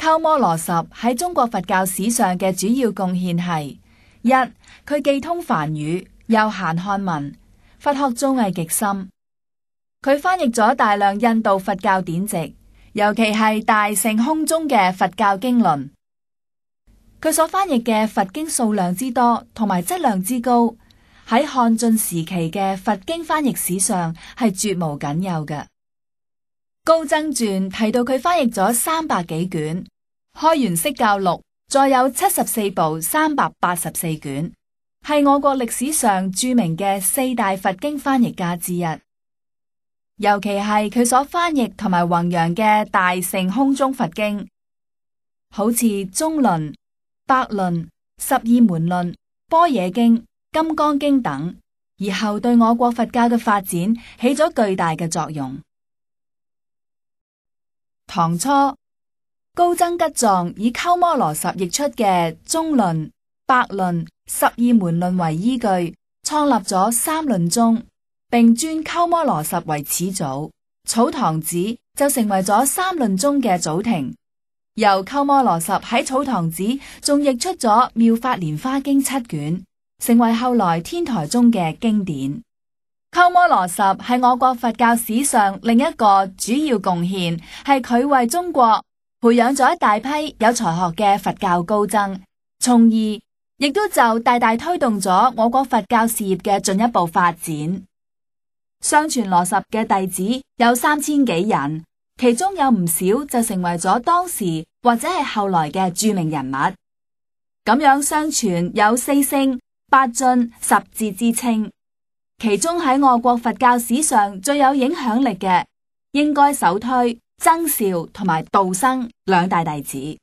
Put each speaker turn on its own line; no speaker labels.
鳩摩羅什喺中國佛教史上嘅主要貢獻係：一，佢既通梵語又閒漢文，佛學造詣極深。佢翻譯咗大量印度佛教典籍，尤其係大乘空宗嘅佛教經論。佢所翻譯嘅佛經數量之多同埋質量之高，喺漢晉時期嘅佛經翻譯史上係絕無僅有嘅。高僧傳提到佢翻譯咗300幾卷，開元釋教錄再有74部384卷，係我國歷史上著名嘅4大佛經翻譯家之一。尤其係佢所翻譯同埋弘揚嘅大乘空宗佛經，好似中論、百論、十二門論、般若經、金剛經等，而後對我國佛教嘅發展起咗巨大嘅作用。唐初，高僧吉藏以鳩摩羅什譯出嘅中論、百論、十二門論為依據，創立咗三論宗，並尊鳩摩羅什為始祖。草堂子就成為咗三論宗嘅祖庭。由鳩摩羅什喺草堂子仲譯出咗《妙法蓮華經》7卷，成為後來天台宗嘅經典。鳩摩羅什係我國佛教史上另一個主要貢獻，係佢為中國培養咗一大批有才學嘅佛教高僧，從而亦都就大大推動咗我國佛教事業嘅進一步發展。相傳羅什嘅弟子有3000幾人，其中有唔少就成為咗當時或者係後來嘅著名人物。咁樣相傳有4聖、8晉、10哲之稱。其中喺我國佛教史上最有影響力嘅，應該首推僧肇同埋道生兩大弟子。